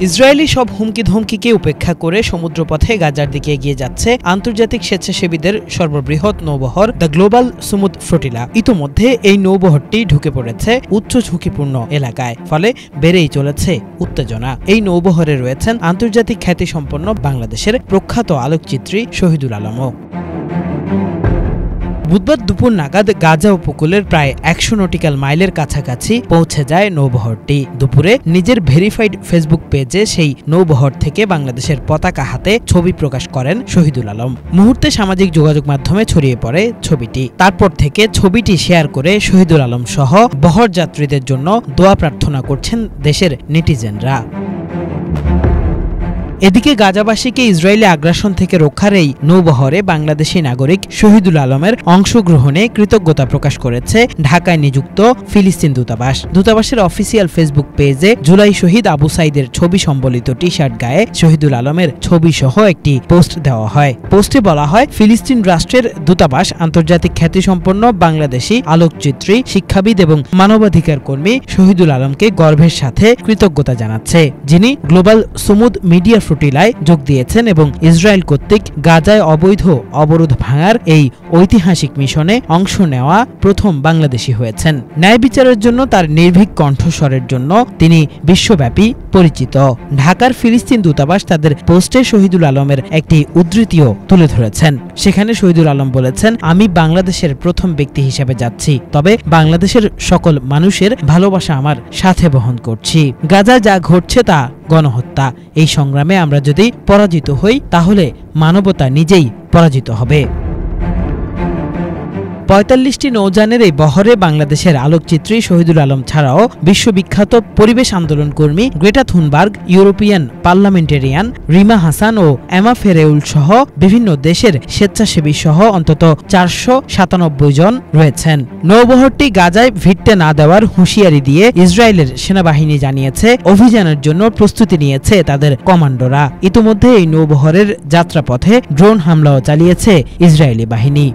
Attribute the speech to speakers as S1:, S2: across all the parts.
S1: Israeli সব হুমকি ধমকিকে উপেক্ষা করে সমুদ্রপথে গাজার দিকে এগিয়ে যাচ্ছে আন্তর্জাতিক স্বেচ্ছাসেবীদের সর্ববৃহৎ নৌবহর দ্য গ্লোবাল সুমুদ ফ্লোটিলা। ইতোমধ্যে এই নৌবহরটি ঢুকে পড়েছে উচ্চ ঝুঁকিপূর্ণ এলাকায়, ফলে বেড়েই চলেছে উত্তেজনা। এই নৌবহরে রয়েছেন আন্তর্জাতিক খ্যাতিসম্পন্ন বাংলাদেশের প্রখ্যাত আলোকচিত্রী শহীদুল আলমও। বুধবার দুপুর নাগাদ গাজা উপকূলের প্রায় ১০০ নটিক্যাল মাইলের কাছাকাছি পৌঁছে যায় নৌবহরটি। দুপুরে নিজের ভেরিফাইড ফেসবুক পেজে সেই নৌবহর থেকে বাংলাদেশের পতাকা হাতে ছবি প্রকাশ করেন শহীদুল আলম। মুহূর্তে সামাজিক যোগাযোগ মাধ্যমে ছড়িয়ে পড়ে ছবিটি। তারপর থেকে ছবিটি শেয়ার করে শহীদুল আলম সহ বহর যাত্রীদের জন্য দোয়া প্রার্থনা করছেন দেশের নেটিজেনরা। এদিকে গাজাবাসীকে ইসরায়েলি আগ্রাসন থেকে রক্ষার এই নৌবহরে বাংলাদেশি নাগরিক শহীদুল আলমের অংশগ্রহণে কৃতজ্ঞতা প্রকাশ করেছে ঢাকায় নিযুক্ত ফিলিস্তিন দূতাবাস। দূতাবাসের অফিসিয়াল ফেসবুক পেজে জুলাই শহীদ আবু সাইদের ছবি সম্বলিত টি শার্ট গায়ে শহীদুল আলমের ছবি সহ একটি পোস্ট দেওয়া হয়। পোস্টে বলা হয়, ফিলিস্তিন রাষ্ট্রের দূতাবাস আন্তর্জাতিক খ্যাতিসম্পন্ন বাংলাদেশি আলোকচিত্রী, শিক্ষাবিদ এবং মানবাধিকার কর্মী শহীদুল আলমকে গর্বের সাথে কৃতজ্ঞতা জানাচ্ছে, যিনি গ্লোবাল সুমুদ মিডিয়া ফ্লোটিলায় যোগ দিয়েছেন এবং ইসরায়েল কর্তৃক গাজায় অবৈধ অবরোধ ভাঙার এই ঐতিহাসিক মিশনে অংশ নেওয়া প্রথম বাংলাদেশি হয়েছেন। ন্যায় বিচারের জন্য তার নির্ভীক কণ্ঠস্বরের জন্য তিনি বিশ্বব্যাপী পরিচিত। ঢাকার ফিলিস্তিন দূতাবাস তাদের পোস্টে শহীদুল আলমের একটি উদ্ধৃতিও তুলে ধরেছেন। সেখানে শহীদুল আলম বলেছেন, আমি বাংলাদেশের প্রথম ব্যক্তি হিসেবে যাচ্ছি, তবে বাংলাদেশের সকল মানুষের ভালোবাসা আমার সাথে বহন করছি। গাজায় যা ঘটছে তা গণহত্যা। এই সংগ্রামে আমরা যদি পরাজিত হই, তাহলে মানবতা নিজেই পরাজিত হবে। ৪৫টি নৌযানের এই বহরে বাংলাদেশের আলোকচিত্রী শহীদুল আলম ছাড়াও বিশ্ববিখ্যাত পরিবেশ আন্দোলন কর্মী Greta Thunberg, European parliamentarian Rima Hassan ও এমা ফেরেউল সহ বিভিন্ন দেশের স্বেচ্ছাসেবী সহ অন্তত ৪৯৭ জন রয়েছেন। নৌবহরটি গাজায় ভিড়তে না দেওয়ার হুঁশিয়ারি দিয়ে ইসরায়েলের সেনাবাহিনী জানিয়েছে অভিযানের জন্য প্রস্তুতি নিয়েছে তাদের কমান্ডোরা। ইতিমধ্যে এই নৌবহরের যাত্রাপথে ড্রোন হামলাও চালিয়েছে ইসরায়েলি বাহিনী।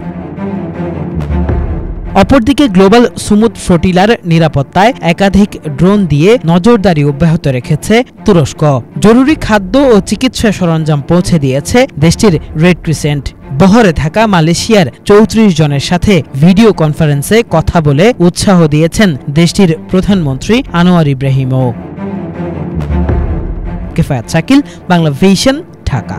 S1: অপরদিকে গ্লোবাল সুমুদ ফ্লোটিলার নিরাপত্তায় একাধিক ড্রোন দিয়ে নজরদারি অব্যাহত রেখেছে তুরস্ক। জরুরি খাদ্য ও চিকিৎসা সরঞ্জাম পৌঁছে দিয়েছে দেশটির রেড ক্রিসেন্ট। বহরে থাকা মালয়েশিয়ার ৩৪ জনের সাথে ভিডিও কনফারেন্সে কথা বলে উৎসাহ দিয়েছেন দেশটির প্রধানমন্ত্রী আনোয়ার ইব্রাহিমও। কিফায়াত শাকিল, বাংলা ভিশন, ঢাকা।